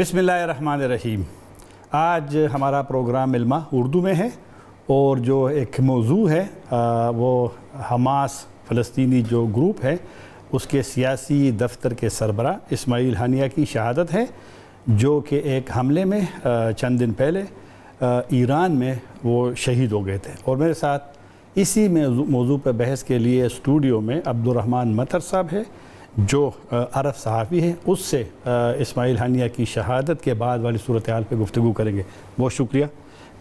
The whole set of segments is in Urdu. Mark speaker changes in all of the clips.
Speaker 1: بسم اللہ الرحمن الرحیم۔ آج ہمارا پروگرام علمہ اردو میں ہے اور جو ایک موضوع ہے وہ حماس فلسطینی جو گروپ ہے اس کے سیاسی دفتر کے سربراہ اسماعیل ہنیہ کی شہادت ہے، جو کہ ایک حملے میں چند دن پہلے ایران میں وہ شہید ہو گئے تھے۔ اور میرے ساتھ اسی موضوع پہ بحث کے لیے اسٹوڈیو میں عبدالرحمن مطہر صاحب ہے جو عرب صحافی ہیں، اس سے اسماعیل ہنیہ کی شہادت کے بعد والی صورتحال پہ گفتگو کریں گے۔ بہت شکریہ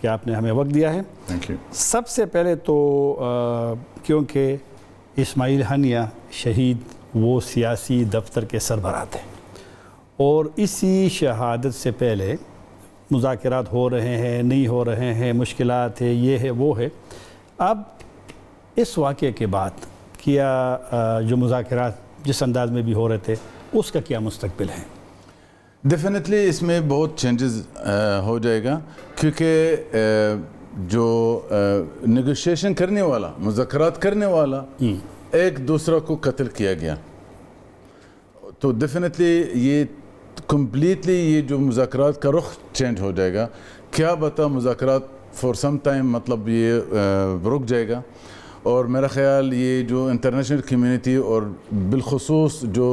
Speaker 1: کہ آپ نے ہمیں وقت دیا ہے۔ سب سے پہلے تو کیونکہ اسماعیل ہنیہ شہید وہ سیاسی دفتر کے سربراہ تھے اور اسی شہادت سے پہلے مذاکرات ہو رہے ہیں، نہیں ہو رہے ہیں، مشکلات ہے، یہ ہے وہ ہے۔ اب اس واقعے کے بعد کیا جو مذاکرات جس انداز میں بھی ہو رہے تھے اس کا کیا مستقبل ہے؟
Speaker 2: ڈیفینیٹلی اس میں بہت چینجز ہو جائے گا، کیونکہ جو نیگوشیشن کرنے والا، مذاکرات کرنے والا ایک دوسرا کو قتل کیا گیا، تو ڈیفینیٹلی یہ کمپلیٹلی یہ جو مذاکرات کا رخ چینج ہو جائے گا۔ کیا بتا مذاکرات فور سم ٹائم مطلب یہ رک جائے گا، اور میرا خیال یہ جو انٹرنیشنل کمیونٹی اور بالخصوص جو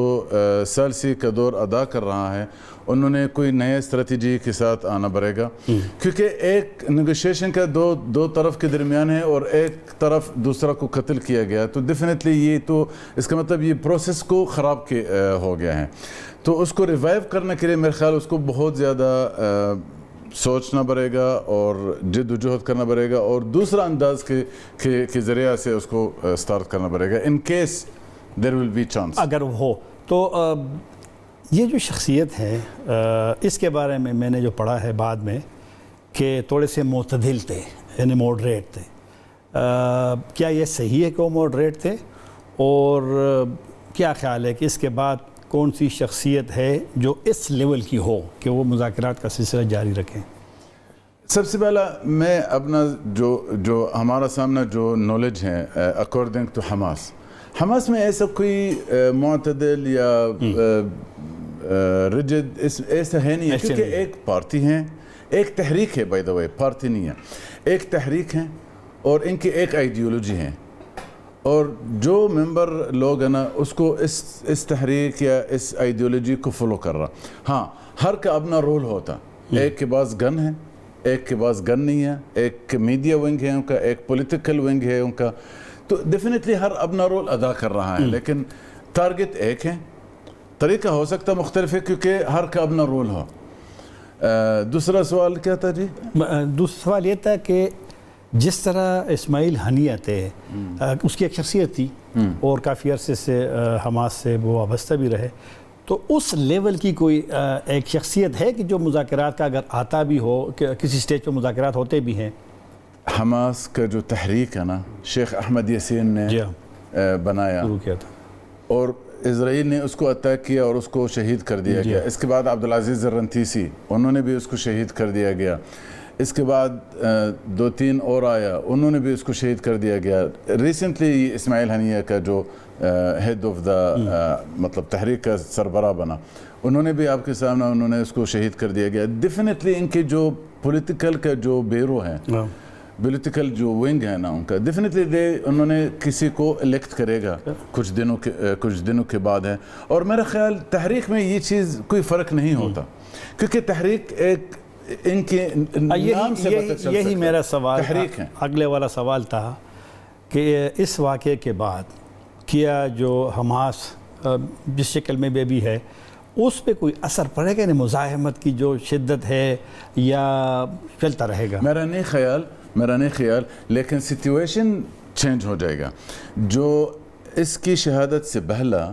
Speaker 2: سالسی کا دور ادا کر رہا ہے انہوں نے کوئی نئے اسٹریٹجی کے ساتھ آنا پڑے گا، کیونکہ ایک نیگوشیشن کا دو طرف کے درمیان ہے اور ایک طرف دوسرا کو قتل کیا گیا، تو ڈیفینیٹلی یہ تو اس کا مطلب یہ پروسیس کو خراب ہو گیا ہے، تو اس کو ریوائیو کرنے کے لیے میرے خیال اس کو بہت زیادہ سوچنا پڑے گا اور جد و جہد کرنا پڑے گا، اور دوسرا انداز کے ذریعہ سے اس کو سٹارٹ کرنا پڑے گا in case there will be chance.
Speaker 1: اگر ہو تو یہ جو شخصیت ہے اس کے بارے میں نے جو پڑھا ہے بعد میں کہ تھوڑے سے معتدل تھے، یعنی موڈریٹ تھے، کیا یہ صحیح ہے کہ وہ موڈریٹ تھے؟ اور کیا خیال ہے کہ اس کے بعد کون سی شخصیت ہے جو اس لیول کی ہو کہ وہ مذاکرات کا سلسلہ جاری رکھیں؟
Speaker 2: سب سے پہلا میں اپنا جو ہمارا سامنا جو نالج ہے اکارڈنگ ٹو حماس میں ایسا کوئی معتدل یا ریجڈ ایسا ہے نہیں ہے، کیونکہ ایک پارٹی ہیں، ایک تحریک ہے، بائی دا وے پارٹی نہیں ہے، ایک تحریک ہے اور ان کی ایک آئیڈیولوجی ہے، اور جو ممبر لوگ ہیں نا اس کو اس تحریک یا اس آئیڈیولوجی کو فالو کر رہا۔ ہاں، ہر کا اپنا رول ہوتا، ایک کے پاس گن ہے، ایک کے پاس گن نہیں ہے، ایک میڈیا ونگ ہے ان کا، ایک پولیٹیکل ونگ ہے ان کا، تو ڈیفینیٹلی ہر اپنا رول ادا کر رہا ہے، لیکن ٹارگٹ ایک ہے، طریقہ ہو سکتا مختلف ہے کیونکہ ہر کا اپنا رول ہو۔ دوسرا سوال کیا تھا جی؟
Speaker 1: دوسرا سوال یہ تھا کہ جس طرح اسماعیل ہنیہ تھے، اس کی ایک شخصیت تھی اور کافی عرصے سے حماس سے وہ وابستہ بھی رہے، تو اس لیول کی کوئی ایک شخصیت ہے کہ جو مذاکرات کا اگر آتا بھی ہو، کسی سٹیج پہ مذاکرات ہوتے بھی ہیں؟
Speaker 2: حماس کا جو تحریک ہے نا شیخ احمد یاسین نے بنایا اور اسرائیل نے اس کو اٹیک کیا اور اس کو شہید کر دیا گیا، اس کے بعد عبدالعزیز الرنتیسی انہوں نے بھی اس کو شہید کر دیا گیا، اس کے بعد 2-3 اور آیا انہوں نے بھی اس کو شہید کر دیا گیا، ریسنٹلی اسماعیل ہنیہ کا جو ہیڈ آف دا مطلب تحریک کا سربراہ بنا انہوں نے بھی آپ کے سامنے انہوں نے اس کو شہید کر دیا گیا۔ ڈیفینیٹلی ان کے جو پولیٹیکل کا جو بیرو ہے، پولیٹیکل جو ونگ ہے نا ان کا، ڈیفینیٹلی انہوں نے کسی کو الیکٹ کرے گا کچھ دنوں کے بعد ہے، اور میرا خیال تحریک میں یہ چیز کوئی فرق نہیں ہوتا، کیونکہ تحریک ایک ان کے نام سے پتہ چل سکتا ہے،
Speaker 1: یہی میرا سوال
Speaker 2: تحریک ہے۔
Speaker 1: اگلے والا سوال تھا کہ اس واقعے کے بعد کیا جو حماس جس شکل میں بھی ہے اس پہ کوئی اثر پڑے گا؟ یعنی مزاحمت کی جو شدت ہے یا چلتا رہے گا؟
Speaker 2: میرا نہیں خیال، لیکن سچویشن چینج ہو جائے گا۔ جو اس کی شہادت سے پہلا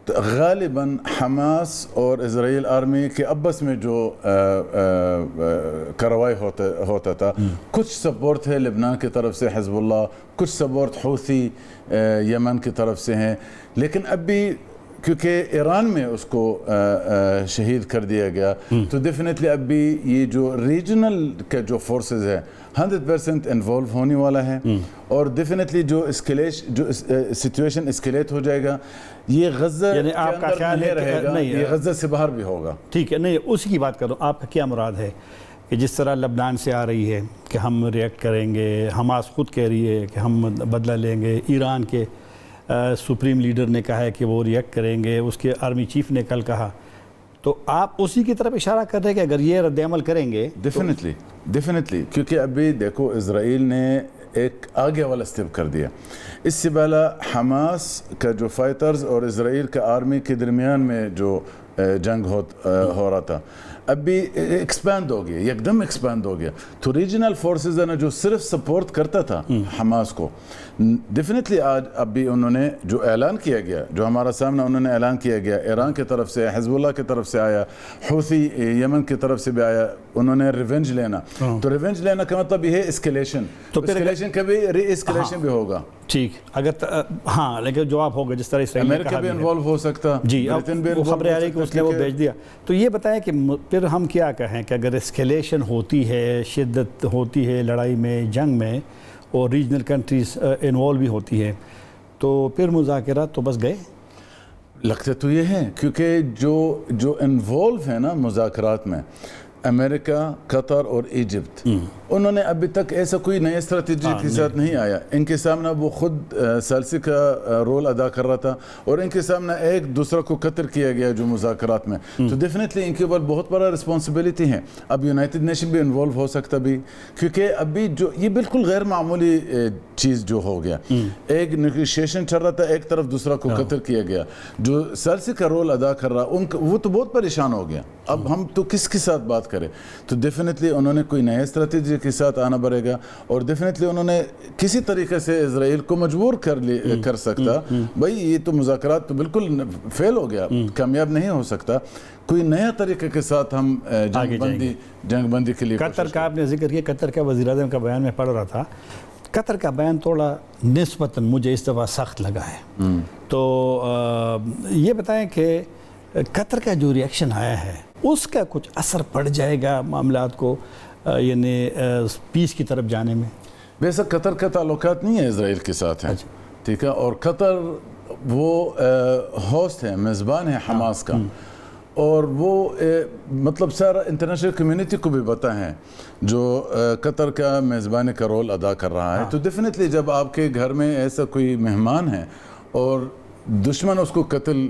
Speaker 2: غالباً حماس اور اسرائیل آرمی کے آپس میں جو کارروائی ہوتا تھا، کچھ سپورٹ ہے لبنان کی طرف سے حزب اللہ، کچھ سپورٹ حوثی یمن کی طرف سے ہیں، لیکن اب بھی کیونکہ ایران میں اس کو شہید کر دیا گیا تو ڈیفینیٹلی اب بھی یہ جو ریجنل کا جو فورسز ہے 100% انوالو ہونے والا ہے اور ڈیفینیٹلی جو سچویشن اسکیلیٹ ہو جائے گا یہ غزہ
Speaker 1: یعنی
Speaker 2: کے
Speaker 1: آپ کا
Speaker 2: اندر
Speaker 1: خیال
Speaker 2: نہیں
Speaker 1: ہے
Speaker 2: رہے گا، یہ غزہ سے باہر بھی ہوگا.
Speaker 1: ٹھیک ہے، نہیں اسی کی بات کر رہا ہوں. آپ کا کیا مراد ہے کہ جس طرح لبنان سے آ رہی ہے کہ ہم ریئیکٹ کریں گے، حماس خود کہہ رہی ہے کہ ہم بدلہ لیں گے، ایران کے سپریم لیڈر نے کہا ہے کہ وہ ریئیکٹ کریں گے، اس کے آرمی چیف نے کل کہا، تو آپ اسی کی طرف اشارہ کر رہے ہیں کہ اگر یہ رد عمل کریں گے
Speaker 2: ڈیفینیٹلی کیونکہ ابھی دیکھو اسرائیل نے ایک آگے والا سٹیپ کر دیا. اس سے پہلا حماس کا جو فائٹرز اور اسرائیل کا آرمی کے درمیان میں جو جنگ ہو رہا تھا اب بھی ایکسپینڈ ہو گیا، یک دم ایکسپینڈ ہو گیا. تو ریجنل فورسز نے جو صرف سپورٹ کرتا تھا حماس کو، ڈیفینیٹلی آج اب بھی انہوں نے جو اعلان کیا گیا، جو ہمارا سامنے انہوں نے اعلان کیا گیا، ایران کی طرف سے، حزب اللہ کی طرف سے آیا، حوثی یمن کی طرف سے بھی آیا، انہوں نے ریونج لینا. تو ریونج لینا کا مطلب یہ ہے اسکیلیشن، تو اسکیلیشن کا بھی ری اسکیلیشن بھی ہوگا.
Speaker 1: ٹھیک، اگر ہاں لیکن جواب ہوگا جس طرح اسرائیل نے کہا
Speaker 2: امریکہ بھی انوالو ہو سکتا،
Speaker 1: جی وہ خبریں آ رہی کہ اس نے وہ بھیج دیا. تو یہ بتائیں کہ پھر ہم کیا کہیں کہ اگر اسکیلیشن ہوتی ہے، شدت ہوتی ہے لڑائی میں، جنگ میں، اور ریجنل کنٹریز انوالو بھی ہوتی ہے، تو پھر مذاکرات تو بس گئے؟
Speaker 2: لگتا تو یہ ہے کیونکہ جو انوالو ہے نا مذاکرات میں، امریکہ، قطر اور ایجپٹ، انہوں نے ابھی تک ایسا کوئی نئی اسٹریٹجی کے ساتھ نہیں آیا. ان کے سامنے وہ خود سالسی کا رول ادا کر رہا تھا اور ان کے سامنے ایک دوسرے کو قطر کیا گیا جو مذاکرات میں. تو ڈیفینیٹلی ان کے اوپر بہت بڑا رسپانسبلٹی ہے. اب یونائٹڈ نیشن بھی انوالو ہو سکتا بھی، کیونکہ ابھی جو یہ بالکل غیر معمولی چیز جو ہو گیا، ایک نیگوشیشن چل رہا تھا، ایک طرف دوسرا کو قطر کیا گیا. جو سالسی کا رول ادا کر رہا وہ تو بہت پریشان ہو گیا. اب ہم تو کس کے ساتھ بات کریں؟ تو ڈیفینیٹلی انہوں نے کوئی نئے اسٹریٹجی کے ساتھ آنا پڑے گا اور ڈیفینیٹلی انہوں نے کسی طریقے سے اسرائیل کو مجبور کر سکتا. بھائی یہ تو مذاکرات تو بالکل فیل ہو گیا، کامیاب نہیں ہو سکتا. کوئی نیا طریقے کے ساتھ ہم جنگ بندی کے لیے.
Speaker 1: قطر کا آپ نے ذکر کیا، قطر کا وزیر اعظم کا بیان میں پڑھ رہا تھا. قطر کا بیان تھوڑا نسبتاً مجھے اس دفعہ سخت لگا ہے. تو یہ بتائیں کہ قطر کا جو ریئیکشن آیا ہے اس کا کچھ اثر پڑ جائے گا معاملات کو یعنی پیس کی طرف جانے میں؟
Speaker 2: بے شک قطر کا تعلقات نہیں ہے اسرائیل کے ساتھ ہیں، ٹھیک ہے، اور قطر وہ ہوسٹ ہے، میزبان ہے حماس کا، اور وہ مطلب سارا انٹرنیشنل کمیونٹی کو بھی پتہ ہے جو قطر کا میزبانی کا رول ادا کر رہا ہے. تو ڈیفینیٹلی جب آپ کے گھر میں ایسا کوئی مہمان ہے اور دشمن اس کو قتل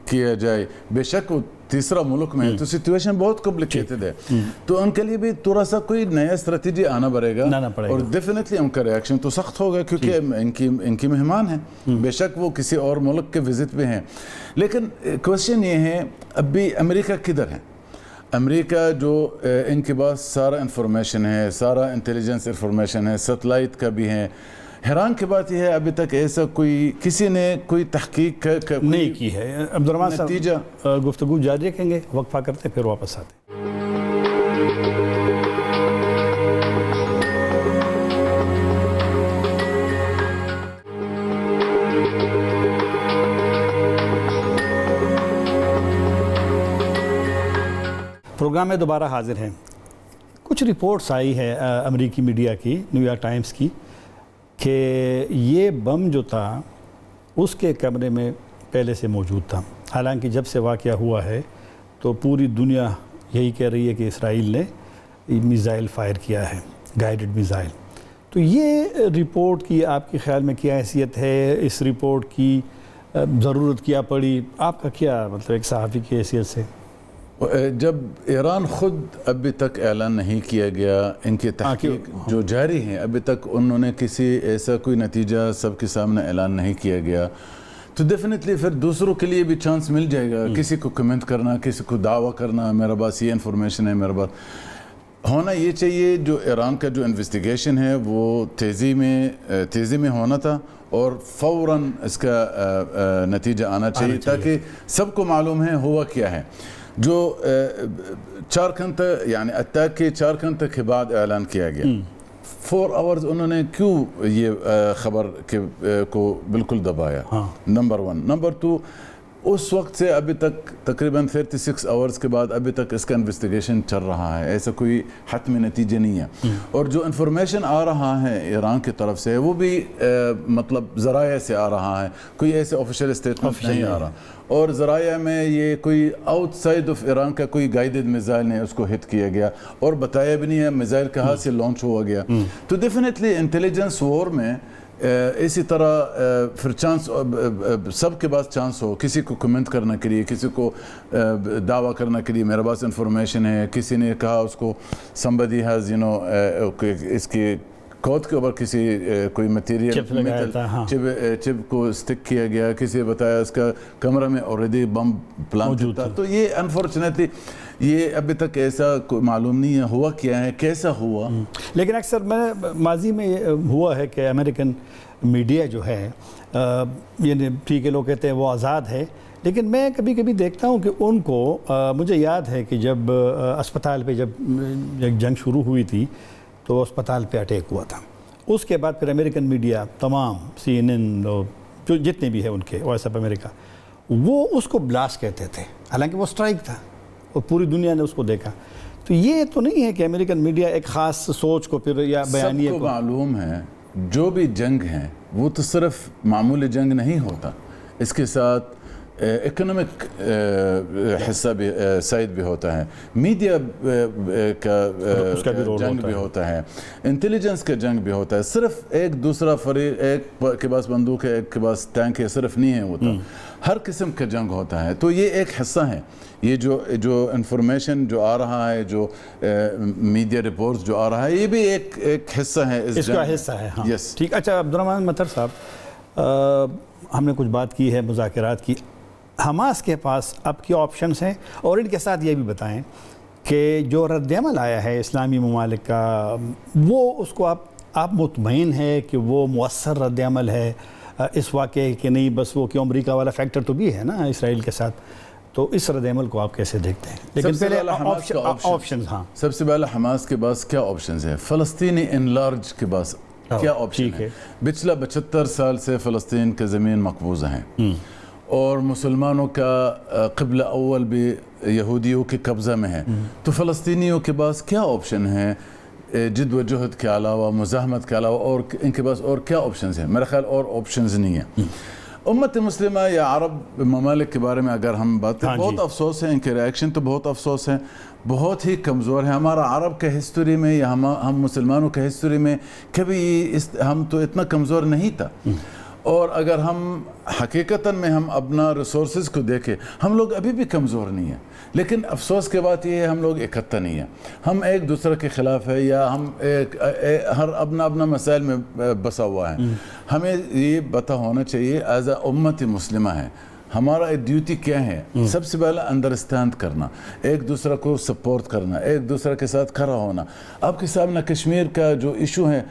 Speaker 2: کیا جائے، بے شک وہ تیسرا ملک میں ہے، تو سچویشن بہت کمپلیکیٹڈ ہے. تو ان کے لیے بھی تھوڑا سا کوئی نیا اسٹریٹجی آنا پڑے گا اور ڈیفینیٹلی ان کا ریاکشن تو سخت ہوگا کیونکہ ان کی مہمان ہیں. بے شک وہ کسی اور ملک کے وزٹ پہ ہیں، لیکن کوشچن یہ ہے اب بھی امریکہ کدھر ہے؟ امریکہ جو ان کے پاس سارا انفارمیشن ہے، سارا انٹیلیجنس انفارمیشن ہے، سیٹلائٹ کا بھی ہے. حیران کی بات یہ ہے ابھی تک ایسا کسی نے کوئی تحقیق
Speaker 1: نہیں کی ہے. عبدالرحمن صاحب گفتگو جاری رکھیں گے، وقفہ کرتے پھر واپس آتے. پروگرام میں دوبارہ حاضر ہیں. کچھ رپورٹس آئی ہے امریکی میڈیا کی، نیو یارک ٹائمز کی، کہ یہ بم جو تھا اس کے کمرے میں پہلے سے موجود تھا. حالانکہ جب سے واقعہ ہوا ہے تو پوری دنیا یہی کہہ رہی ہے کہ اسرائیل نے میزائل فائر کیا ہے، گائیڈڈ میزائل. تو یہ رپورٹ کی آپ کے خیال میں کیا حیثیت ہے؟ اس رپورٹ کی ضرورت کیا پڑی؟ آپ کا کیا مطلب ایک صحافی کی حیثیت سے؟
Speaker 2: جب ایران خود ابھی تک اعلان نہیں کیا گیا، ان کی تحقیق جو جاری ہیں ابھی تک انہوں نے کسی ایسا کوئی نتیجہ سب کے سامنے اعلان نہیں کیا گیا، تو ڈیفینیٹلی پھر دوسروں کے لیے بھی چانس مل جائے گا کسی کو کمنٹ کرنا، کسی کو دعویٰ کرنا میرے پاس یہ انفارمیشن ہے. میرے پاس ہونا یہ چاہیے جو ایران کا جو انویسٹیگیشن ہے وہ تیزی میں ہونا تھا اور فوراً اس کا نتیجہ آنا چاہیے تاکہ سب کو معلوم ہے ہوا کیا ہے. جو 4 گھنٹے یعنی اٹیک کے 4 گھنٹے کے بعد اعلان کیا گیا، 4 آورز انہوں نے کیوں یہ خبر کو بالکل دبایا؟ نمبر 1. نمبر 2, اس وقت سے ابھی تک تقریباً 36 آورز کے بعد ابھی تک اس کا انویسٹیگیشن چل رہا ہے. ایسا کوئی حتمی نتیجے نہیں ہے. اور جو انفارمیشن آ رہا ہے ایران کی طرف سے وہ بھی مطلب ذرائع سے آ رہا ہے, کوئی ایسے آفیشیل اسٹیٹمنٹ نہیں آ رہا. اور ذرائع میں یہ کوئی آؤٹ سائڈ آف ایران کا کوئی گائیڈڈ میزائل نہیں اس کو ہٹ کیا گیا اور بتایا بھی نہیں ہے میزائل کہاں سے لانچ ہوا گیا. تو ڈیفینیٹلی انٹیلیجنس وار میں اسی طرح پھر چانس سب کے پاس چانس ہو, کسی کو کمنٹ کرنے کے لیے, کسی کو دعویٰ کرنے کے لیے میرے پاس انفارمیشن ہے, کسی نے کہا اس کو somebody has اس کی کوٹ کے اوپر کسی کوئی مٹیریل چپ کو اسٹک کیا گیا, کسی بتایا اس کا کمرہ میں آلریڈی بم پلانٹ تھا. تو یہ انفارچونیٹلی یہ ابھی تک ایسا معلوم نہیں ہے ہوا کیا ہے, کیسا ہوا.
Speaker 1: لیکن اکثر میں ماضی میں ہوا ہے کہ امریکن میڈیا جو ہے یعنی ٹھیک ہے لوگ کہتے ہیں وہ آزاد ہے, لیکن میں کبھی کبھی دیکھتا ہوں کہ ان کو مجھے یاد ہے کہ جب اسپتال پہ جب جنگ شروع ہوئی تھی تو اسپتال پہ اٹیک ہوا تھا. اس کے بعد پھر امریکن میڈیا تمام CNN جو جتنے بھی ہیں ان کے وائس آف امریکہ وہ اس کو بلاسٹ کہتے تھے, حالانکہ وہ اسٹرائک تھا اور پوری دنیا نے اس کو دیکھا. تو یہ تو نہیں ہے کہ امریکن میڈیا ایک خاص سوچ کو پھر یا بیانیے
Speaker 2: کو معلوم ہے جو بھی جنگ ہے وہ تو صرف معمولی جنگ نہیں ہوتا, اس کے ساتھ اکنامک حصہ بھی سائد بھی ہوتا ہے, میڈیا کا جنگ بھی ہوتا ہے, انٹیلیجنس کا جنگ بھی ہوتا ہے. صرف ایک دوسرا فریق, ایک کے پاس بندوق ہے ایک کے پاس ٹینک ہے, صرف نہیں ہے ہوتا, ہر قسم کا جنگ ہوتا ہے. تو یہ ایک حصہ ہے, یہ جو انفارمیشن جو آ رہا ہے, جو میڈیا رپورٹس جو آ رہا ہے, یہ بھی ایک حصہ ہے اس
Speaker 1: کا حصہ ہے. ہاں ٹھیک. اچھا عبدالرحمن مطہر صاحب, ہم نے کچھ بات کی ہے مذاکرات کی. حماس کے پاس اب کیا آپشنز ہیں, اور ان کے ساتھ یہ بھی بتائیں کہ جو رد عمل آیا ہے اسلامی ممالک کا, وہ اس کو آپ مطمئن ہے کہ وہ مؤثر رد عمل ہے اس واقعے کہ نہیں, بس وہ کہ امریکہ والا فیکٹر تو بھی ہے نا اسرائیل کے ساتھ, تو اس رد عمل کو آپ کیسے دیکھتے ہیں؟ لیکن پہلے آپشنز. ہاں
Speaker 2: سب سے پہلے حماس کے پاس کیا آپشنز ہیں؟ فلسطینی انلارج کے پاس کیا آپشن ہے؟ پچھلا 75 سال سے فلسطین کے زمین مقبوضہ ہیں اور مسلمانوں کا قبلہ اول بھی یہودیوں کے قبضہ میں ہے. تو فلسطینیوں کے پاس کیا آپشن ہے جد و جہد کے علاوہ, مزاحمت کے علاوہ, اور ان کے پاس اور کیا آپشنز ہیں؟ میرا خیال اور آپشنز نہیں ہیں. امت مسلمہ یا عرب ممالک کے بارے میں اگر ہم بات کریں, بہت افسوس ہے, ان کے ریاکشن تو بہت افسوس ہے, بہت ہی کمزور ہے. ہمارا عرب کا ہسٹوری میں یا ہم مسلمانوں کا ہسٹوری میں کبھی ہم تو اتنا کمزور نہیں تھا. اور اگر ہم حقیقتاً میں ہم اپنا ریسورسز کو دیکھیں, ہم لوگ ابھی بھی کمزور نہیں ہیں. لیکن افسوس کی بات یہ ہے ہم لوگ اکٹھا نہیں ہیں, ہم ایک دوسرے کے خلاف ہے, یا ہم ہر اپنا مسائل میں بسا ہوا ہے. ہمیں یہ پتہ ہونا چاہیے ایز اے امت مسلمہ ہے ہمارا ڈیوٹی کیا ہے. سب سے پہلے انڈرسٹینڈ کرنا, ایک دوسرے کو سپورٹ کرنا, ایک دوسرے کے ساتھ کھڑا ہونا. آپ کے سامنے کشمیر کا جو ایشو ہے,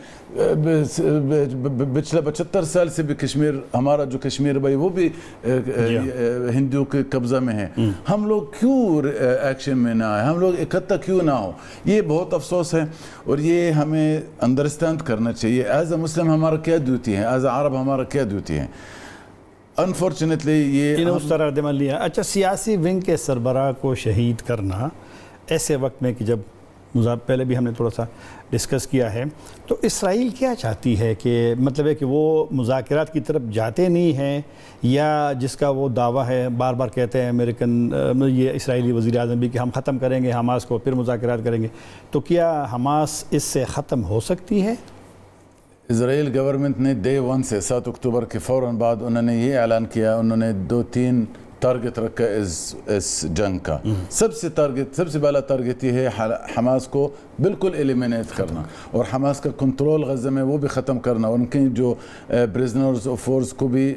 Speaker 2: پچھلے 75 سال سے بھی کشمیر, ہمارا جو کشمیر بھائی وہ بھی ہندوؤں کے قبضہ میں ہے. ہم لوگ کیوں ایکشن میں نہ آئے, ہم لوگ اکٹھا کیوں نہ ہو؟ یہ بہت افسوس ہے, اور یہ ہمیں انڈرسٹینڈ کرنا چاہیے. ایز اے مسلم ہمارا کیا ڈیوٹی ہے, ایز اے عرب ہمارا کیا ڈیوٹی ہے. انفارچونیٹلی یہ
Speaker 1: اس طرح رد عمل لیا. اچھا, سیاسی ونگ کے سربراہ کو شہید کرنا ایسے وقت میں کہ جب پہلے بھی ہم نے تھوڑا سا ڈسکس کیا ہے, تو اسرائیل کیا چاہتی ہے کہ مطلب ہے کہ وہ مذاکرات کی طرف جاتے نہیں ہیں, یا جس کا وہ دعویٰ ہے بار بار کہتے ہیں امریکن یہ اسرائیلی وزیر اعظم بھی کہ ہم ختم کریں گے حماس کو, پھر مذاکرات کریں گے, تو کیا حماس اس سے ختم ہو سکتی ہے؟
Speaker 2: اسرائیل گورنمنٹ نے ڈے 1 سے 7 اکتوبر کے فوراً بعد انہوں نے یہ اعلان کیا, انہوں نے 2-3 ٹارگٹ رکھا اس جنگ کا. سب سے پہلا ٹارگٹ یہ ہے حماس کو بالکل ایلیمینیٹ کرنا, اور حماس کا کنٹرول غزہ میں وہ بھی ختم کرنا, اور ان کے جو پریزنرز آف وارز کو بھی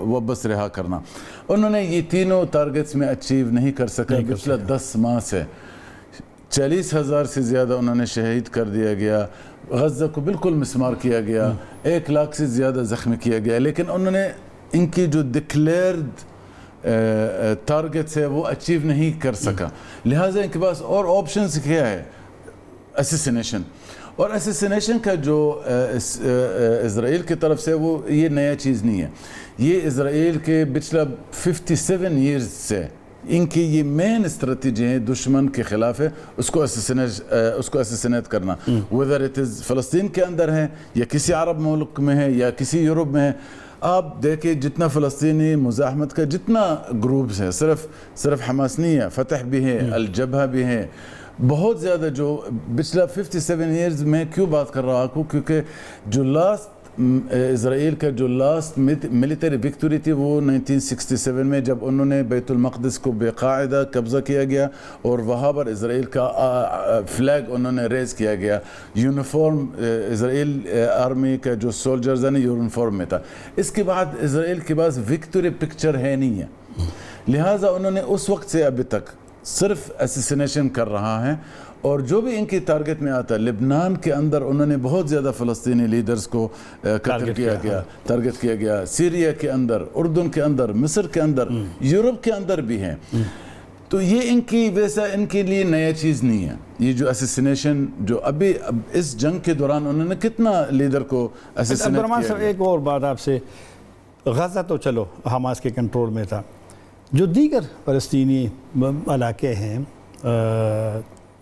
Speaker 2: واپس رہا کرنا. انہوں نے یہ تینوں ٹارگٹس میں اچیو نہیں کر سکا. پچھلے 10 ماہ سے 40,000 سے زیادہ انہوں نے شہید کر دیا گیا, غزہ کو بالکل مسمار کیا گیا, 1 لاکھ سے زیادہ زخمی کیا گیا. لیکن انہوں نے ان کی جو ڈکلیئرڈ ٹارگٹس ہے وہ اچیو نہیں کر سکا. لہٰذا ان کے پاس اور آپشنز کیا ہے؟ اسیسینیشن. اور اسیسینیشن کا جو اسرائیل کی طرف سے وہ یہ نیا چیز نہیں ہے. یہ اسرائیل کے پچھلا 57 ایئرز سے ان کی یہ مین اسٹریٹجی ہے دشمن کے خلاف ہے اس کو اسیسینیٹ کرنا, ویدر اٹ از فلسطین کے اندر ہے یا کسی عرب ملک میں ہے یا کسی یورپ میں ہے. آپ دیکھیں جتنا فلسطینی مزاحمت کا جتنا گروپس ہیں, صرف حماس نہیں ہے, فتح بھی ہے, الجبہہ بھی ہے, بہت زیادہ. جو پچھلا 57 ایئرز میں کیوں بات کر رہا ہوں, کیونکہ جو لاسٹ اسرائیل کا جو لاسٹ ملٹری وکٹوری تھی وہ 1967 میں جب انہوں نے بیت المقدس کو بے قاعدہ قبضہ کیا گیا اور وہاں پر اسرائیل کا فلیگ انہوں نے ریز کیا گیا. یونیفارم اسرائیل آرمی کا جو سولجرز ہیں یونیفارم میں تھا. اس کے بعد اسرائیل کے پاس وکٹوری پکچر ہے نہیں ہے, لہٰذا انہوں نے اس وقت سے ابھی تک صرف اسیسینیشن کر رہا ہے. اور جو بھی ان کی ٹارگٹ میں آتا ہے, لبنان کے اندر انہوں نے بہت زیادہ فلسطینی لیڈرز کو قتل کیا گیا, ٹارگٹ کیا گیا. سیریا کے اندر, اردن کے اندر, مصر کے اندر, یورپ کے اندر بھی ہیں. تو یہ ان کی ویسا ان کے لیے نیا چیز نہیں ہے. یہ جو اسیسینیشن جو ابھی اس جنگ کے دوران انہوں نے کتنا لیڈر کو اسیسینیٹ کیا
Speaker 1: صاحب ایک اور بات آپ سے, غزہ تو چلو حماس کے کنٹرول میں تھا, جو دیگر فلسطینی علاقے ہیں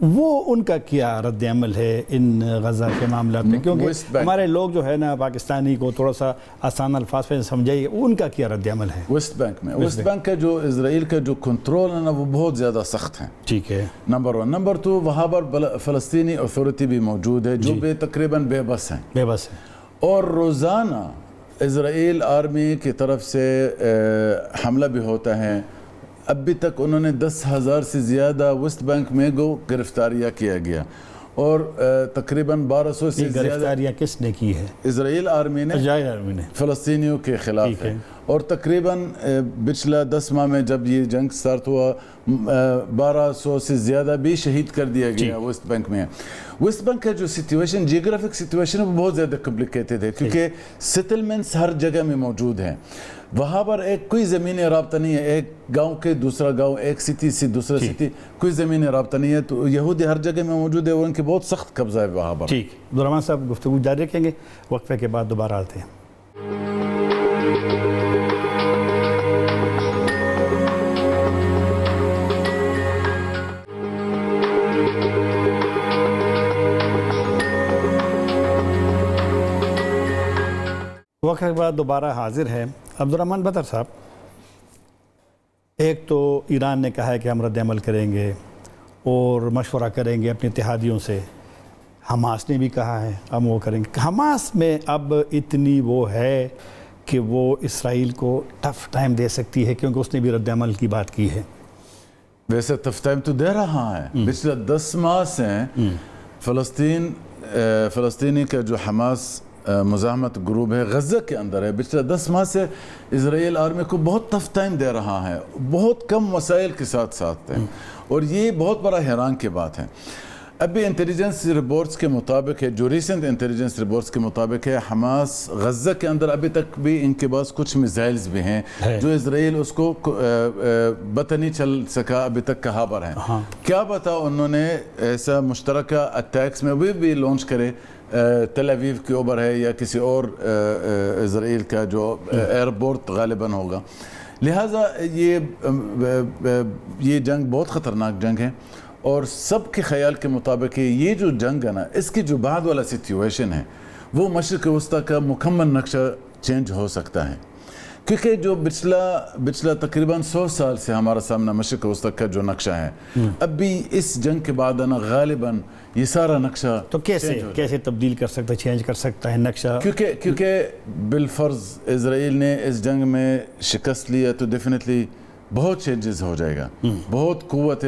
Speaker 1: وہ ان کا کیا رد عمل ہے ان غزہ کے معاملات میں؟ کیونکہ ہمارے لوگ جو ہے نا پاکستانی کو تھوڑا سا آسان الفاظ پہ سمجھائیے, ان کا کیا رد عمل ہے
Speaker 2: ویسٹ بینک میں؟ ویسٹ بینک کا جو اسرائیل کا جو کنٹرول ہے نا وہ بہت زیادہ سخت ہیں.
Speaker 1: ٹھیک ہے,
Speaker 2: نمبر 1. نمبر 2, وہاں پر فلسطینی اتھارٹی بھی موجود ہے جو تقریباً بے بس ہیں. اور روزانہ اسرائیل آرمی کی طرف سے حملہ بھی ہوتا ہے. ابھی تک انہوں نے 10,000 سے زیادہ ویسٹ بینک میں گرفتاریاں کیا گیا اور تقریباً 1200 سے زیادہ
Speaker 1: گرفتاریاں کس نے کی ہے؟
Speaker 2: اسرائیل آرمی نے فلسطینیوں کے خلاف ہے. اور تقریباً پچھلا 10 ماہ میں جب یہ جنگ سٹارٹ ہوا 1200 سے زیادہ بھی شہید کر دیا گیا ویسٹ بینک میں. ویسٹ بینک کا جو سچویشن جیوگرافک سچویشن ہے وہ بہت زیادہ کمپلیکیٹڈ ہے کیونکہ سیٹلمنٹس ہر جگہ میں موجود ہیں. وہاں پر ایک کوئی زمینی رابطہ نہیں ہے, ایک گاؤں کے دوسرا گاؤں, ایک سٹی سے دوسرا سٹی, کوئی زمینی رابطہ نہیں ہے. تو یہودی ہر جگہ میں موجود ہے اور ان کے بہت سخت قبضہ ہے وہاں پر.
Speaker 1: ٹھیک, عبدالرحمن صاحب گفتگو جاری رکھیں گے, وقفے کے بعد دوبارہ آتے ہیں. وقت کے بعد دوبارہ حاضر ہے. عبدالرحمن بطر صاحب, ایک تو ایران نے کہا ہے کہ ہم رد عمل کریں گے اور مشورہ کریں گے اپنے اتحادیوں سے. حماس نے بھی کہا ہے ہم وہ کریں گے. حماس میں اب اتنی وہ ہے کہ وہ اسرائیل کو ٹف ٹائم دے سکتی ہے کیونکہ اس نے بھی رد عمل کی بات کی ہے.
Speaker 2: ویسے ٹف ٹائم تو دے رہا ہے. پچھلے 10 ماہ سے فلسطینی کا جو حماس مزاحمت گروپ ہے غزہ کے اندر ہے, پچھلے 10 ماہ سے اسرائیل آرمی کو بہت ٹف ٹائم دے رہا ہے, بہت کم وسائل کے ساتھ ہے. اور یہ بہت بڑا حیران کی بات ہے. ابھی انٹیلیجنس رپورٹس کے مطابق ہے, جو ریسنٹ انٹیلیجنس رپورٹس کے مطابق ہے, حماس غزہ کے اندر ابھی تک بھی ان کے پاس کچھ میزائلز بھی ہیں جو اسرائیل اس کو پتہ نہیں چل سکا ابھی تک کہاں پر ہیں. کیا پتا انہوں نے ایسا مشترکہ اٹیکس میں بھی لانچ کرے, تل اویو کے اوپر ہے یا کسی اور اسرائیل کا جو ایئرپورٹ غالباً ہوگا. لہٰذا یہ جنگ بہت خطرناک جنگ ہے اور سب کے خیال کے مطابق یہ جو جنگ ہے نا, اس کی جو بعد والا سچویشن ہے وہ مشرق وسطیٰ کا مکمل نقشہ چینج ہو سکتا ہے. کیونکہ جو پچھلا تقریباً 100 سال سے ہمارا سامنا مشرق وسطیٰ کا جو نقشہ ہے, اب بھی اس جنگ کے بعد نا غالباً یہ سارا نقشہ
Speaker 1: تو کیسے تبدیل کر سکتا ہے, چینج کر سکتا ہے نقشہ؟
Speaker 2: کیونکہ بالفرض اسرائیل نے اس جنگ میں شکست لیا تو ڈیفینیٹلی بہت چینجز ہو جائے گا, بہت قوت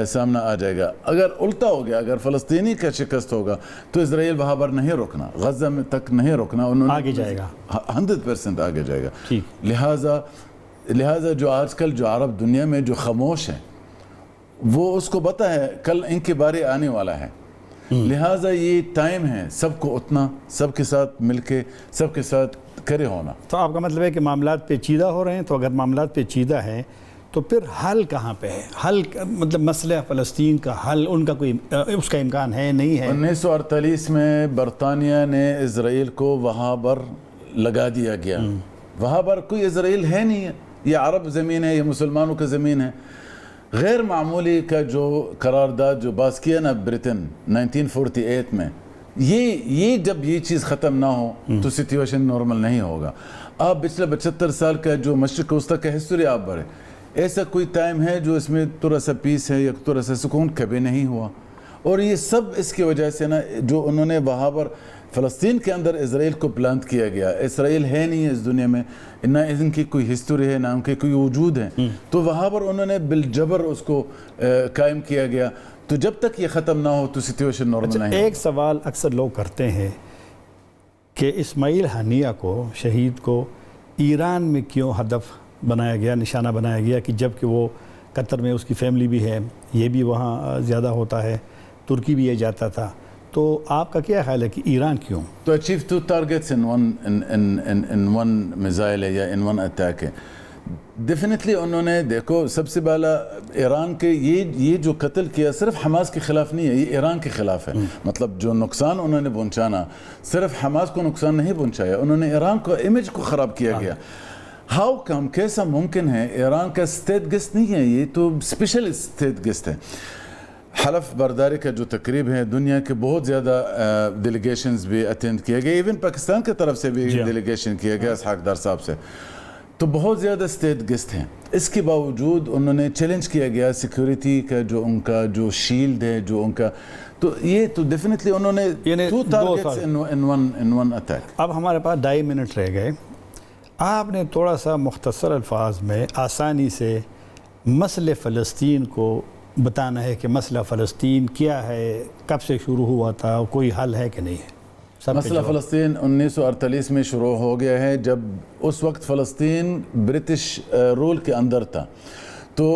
Speaker 2: سامنا آ جائے گا. اگر الٹا ہو گیا, اگر فلسطینی کا شکست ہوگا تو اسرائیل وہاں پر نہیں روکنا, غزہ میں تک نہیں روکنا, انہوں نے
Speaker 1: آگے جائے گا,
Speaker 2: 100% آگے جائے گا. لہٰذا جو آج کل جو عرب دنیا میں جو خاموش ہے وہ اس کو پتہ ہے کل ان کی باری آنے والا ہے. لہٰذا یہ ٹائم ہے سب کو اتنا, سب کے ساتھ مل کے, سب کے ساتھ کھڑے ہونا.
Speaker 1: تو آپ کا مطلب ہے کہ معاملات پیچیدہ ہو رہے ہیں, تو اگر معاملات پیچیدہ ہیں تو پھر حل کہاں پہ ہے؟ حل مطلب مسئلہ فلسطین کا حل ان کا کوئی اس کا امکان ہے نہیں ہے؟
Speaker 2: 1948 میں برطانیہ نے اسرائیل کو وہاں پر لگا دیا گیا. وہاں پر کوئی اسرائیل ہے نہیں ہے, یہ عرب زمین ہے, یہ مسلمانوں کا زمین ہے. غیر معمولی کا جو قرارداد جو باز کیا نا برٹن 1948 میں, یہ جب یہ چیز ختم نہ ہو تو سچویشن نارمل نہیں ہوگا. آپ پچھلے 75 سال کا جو مشرق وسطیٰ کا ہسٹری آپ بڑھے, ایسا کوئی ٹائم ہے جو اس میں تھوڑا سا پیس ہے یا تھوڑا سا سکون کبھی نہیں ہوا. اور یہ سب اس کی وجہ سے نا جو انہوں نے وہاں پر فلسطین کے اندر اسرائیل کو پلانٹ کیا گیا. اسرائیل ہے نہیں ہے اس دنیا میں, نہ ان کی کوئی ہسٹوری ہے, نہ ان کی کوئی وجود ہے, تو وہاں پر انہوں نے بالجبر اس کو قائم کیا گیا. تو جب تک یہ ختم نہ ہو تو سچویشن نارمل نہیں.
Speaker 1: ایک سوال اکثر لوگ کرتے ہیں کہ اسماعیل ہنیہ کو, شہید کو, ایران میں کیوں ہدف بنایا گیا, نشانہ بنایا گیا, کہ جب کہ وہ قطر میں اس کی فیملی بھی ہے, یہ بھی وہاں زیادہ ہوتا ہے, ترکی بھی یہ جاتا تھا. تو آپ کا کیا خیال ہے کہ ایران کیوں؟
Speaker 2: تو achieve 2 targets in one missile یا in one attack ہے. ڈیفینیٹلی انہوں نے دیکھو, سب سے پہلا ایران کے یہ جو قتل کیا صرف حماس کے خلاف نہیں ہے, یہ ایران کے خلاف ہے. مطلب جو نقصان انہوں نے پہنچانا, صرف حماس کو نقصان نہیں پہنچایا, انہوں نے ایران کو امیج کو خراب کیا گیا. ہاؤ کم, کیسا ممکن ہے؟ ایران کا اسٹیٹ گیسٹ نہیں ہے, یہ تو اسپیشل اسٹیٹ گیسٹ ہے. حلف برداری کا جو تقریب ہے, دنیا کے بہت زیادہ ڈیلیگیشنز بھی اٹینڈ کیا گیا, ایون پاکستان کی طرف سے بھی ڈیلیگیشن کیا گیا اسحاق ڈار صاحب سے. تو بہت زیادہ اسٹیٹ گیسٹ ہیں. اس کے باوجود انہوں نے چیلنج کیا گیا سیکیورٹی کا جو ان کا جو شیلڈ ہے, جو ان کا, تو یہ تو ڈیفینیٹلی انہوں نے 2 targets in one attack.
Speaker 1: اب ہمارے پاس 2.5 منٹ رہ گئے. آپ نے تھوڑا سا مختصر الفاظ میں آسانی سے مسئلہ فلسطین کو بتانا ہے کہ مسئلہ فلسطین کیا ہے, کب سے شروع ہوا تھا, کوئی حل ہے کہ نہیں ہے؟
Speaker 2: مسئلہ فلسطین 1948 میں شروع ہو گیا ہے, جب اس وقت فلسطین برٹش رول کے اندر تھا. تو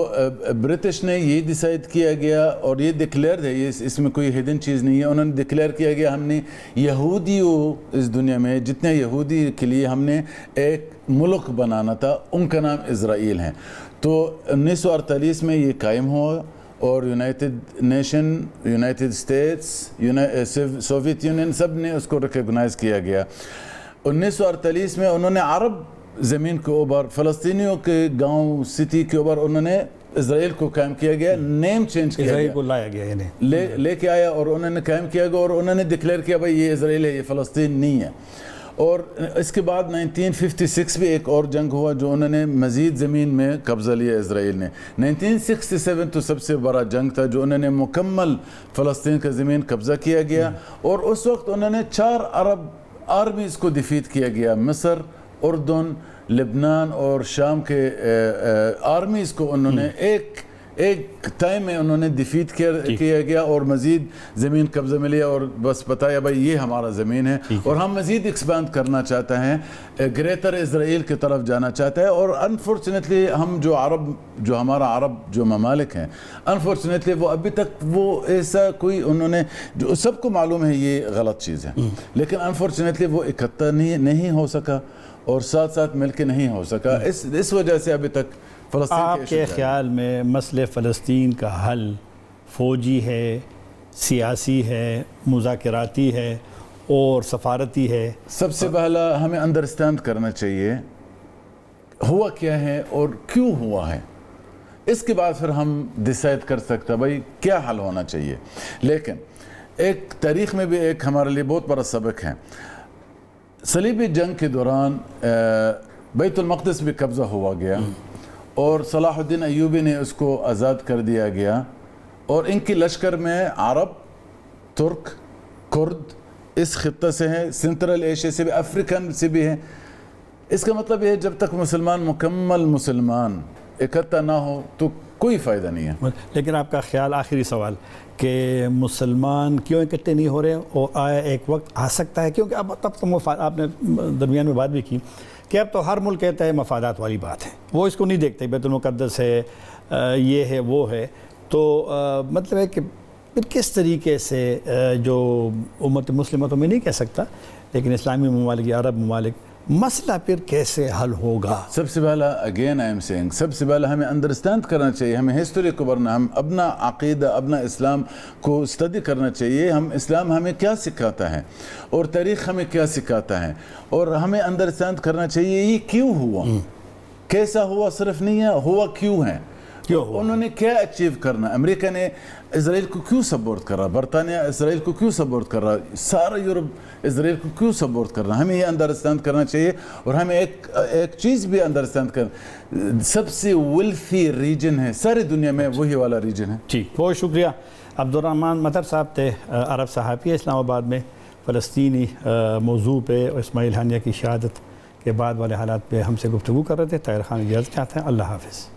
Speaker 2: برٹش نے یہ ڈیسائیڈ کیا گیا, اور یہ ڈکلیئر ہے, یہ اس میں کوئی ہیڈن چیز نہیں ہے, انہوں نے ڈکلیئر کیا گیا ہم نے یہودیوں, اس دنیا میں جتنے یہودی کے لیے ہم نے ایک ملک بنانا تھا, ان کا نام اسرائیل ہے. تو 1948 میں یہ قائم ہوا, اور United Nation, United States, Soviet Union, سب نے اس کو ریکگنائز کیا گیا. 1948 میں انہوں نے عرب زمین کے اوپر, فلسطینیوں کے گاؤں سٹی کے اوپر انہوں نے اسرائیل کو قائم کیا گیا, نیم چینج کیا گیا,
Speaker 1: اسرائیل کو لایا گیا,
Speaker 2: لے کے آیا, اور انہوں نے قائم کیا گیا, اور انہوں نے ڈکلیئر کیا بھائی یہ اسرائیل ہے, یہ فلسطین نہیں ہے. اور اس کے بعد 1956 بھی ایک اور جنگ ہوا, جو انہوں نے مزید زمین میں قبضہ لیا اسرائیل نے. 1967 تو سب سے بڑا جنگ تھا, جو انہوں نے مکمل فلسطین کا زمین قبضہ کیا گیا, اور اس وقت انہوں نے 4 عرب آرمیز کو ڈیفیٹ کیا گیا, مصر, اردن, لبنان اور شام کے آرمیز کو انہوں نے ایک ٹائم میں انہوں نے ڈیفیٹ کیا گیا, اور مزید زمین قبضہ میں لیا, اور بس بتایا بھائی یہ ہمارا زمین ہے, اور ہم مزید ایکسپینڈ کرنا چاہتے ہیں, گریٹر اسرائیل کی طرف جانا چاہتا ہے. اور انفارچونیٹلی ہم جو ہمارا عرب جو ممالک ہیں, انفارچونیٹلی وہ ابھی تک وہ ایسا کوئی, انہوں نے جو سب کو معلوم ہے یہ غلط چیز ہے, لیکن انفارچونیٹلی وہ اکٹھا نہیں ہو سکا, اور ساتھ ساتھ مل کے نہیں ہو سکا. اس وجہ سے ابھی تک
Speaker 1: آپ کے خیال میں مسئلہ فلسطین کا حل فوجی ہے, سیاسی ہے, مذاکراتی ہے, اور سفارتی ہے؟
Speaker 2: سب سے پہلا ہمیں انڈرسٹینڈ کرنا چاہیے ہوا کیا ہے اور کیوں ہوا ہے. اس کے بعد پھر ہم ڈیسائیڈ کر سکتے ہیں بھائی کیا حل ہونا چاہیے. لیکن ایک تاریخ میں بھی ایک ہمارے لیے بہت بڑا سبق ہے. صلیبی جنگ کے دوران بیت المقدس بھی قبضہ ہوا گیا, اور صلاح الدین ایوبی نے اس کو آزاد کر دیا گیا, اور ان کی لشکر میں عرب, ترک, کرد اس خطہ سے ہیں, سنٹرل ایشیا سے بھی, افریقن سے بھی ہیں. اس کا مطلب یہ جب تک مکمل مسلمان اکٹھا نہ ہو تو کوئی فائدہ نہیں ہے.
Speaker 1: لیکن آپ کا خیال, آخری سوال, کہ مسلمان کیوں اکٹھے نہیں ہو رہے, اور آیا ایک وقت آ سکتا ہے, کیونکہ اب تب تو آپ نے درمیان میں بات بھی کی کہ اب تو ہر ملک کہتا ہے مفادات والی بات ہے, وہ اس کو نہیں دیکھتے بیت المقدس ہے, یہ ہے, وہ ہے. تو مطلب ہے کہ پھر کس طریقے سے جو امت مسلمہ تو میں نہیں کہہ سکتا, لیکن اسلامی ممالک یا عرب ممالک مسئلہ پھر کیسے حل ہوگا؟
Speaker 2: سب سے پہلا اگین آئی ایم سینگ، سب سے پہلا ہمیں انڈرسٹینڈ کرنا چاہیے، ہمیں ہسٹوری کو پڑھنا، ہم اپنا عقیدہ اپنا اسلام کو اسٹڈی کرنا چاہیے، ہم اسلام ہمیں کیا سکھاتا ہے اور تاریخ ہمیں کیا سکھاتا ہے، اور ہمیں انڈرسٹینڈ کرنا چاہیے یہ کیوں ہوا، کیسا ہوا صرف نہیں ہے، ہوا کیوں ہے، انہوں نے کیا اچیو کرنا، امریکہ نے اسرائیل کو کیوں سپورٹ کر رہا، برطانیہ اسرائیل کو کیوں سپورٹ کر رہا، سارا یورپ اسرائیل کو کیوں سپورٹ کر رہا، ہمیں یہ انڈرسٹینڈ کرنا چاہیے، اور ہمیں ایک چیز بھی انڈرسٹینڈ کرنا، سب سے ویلتھی ریجن ہے ساری دنیا میں وہی والا ریجن ہے۔
Speaker 1: جی بہت شکریہ۔ عبدالرحمن مطر صاحب تھے عرب صحافی اسلام آباد میں، فلسطینی موضوع پہ اسماعیل ہانیہ کی شہادت کے بعد والے حالات پہ ہم سے گفتگو کر رہے تھے۔ طاہر خان اجازت چاہتے ہیں، اللہ حافظ۔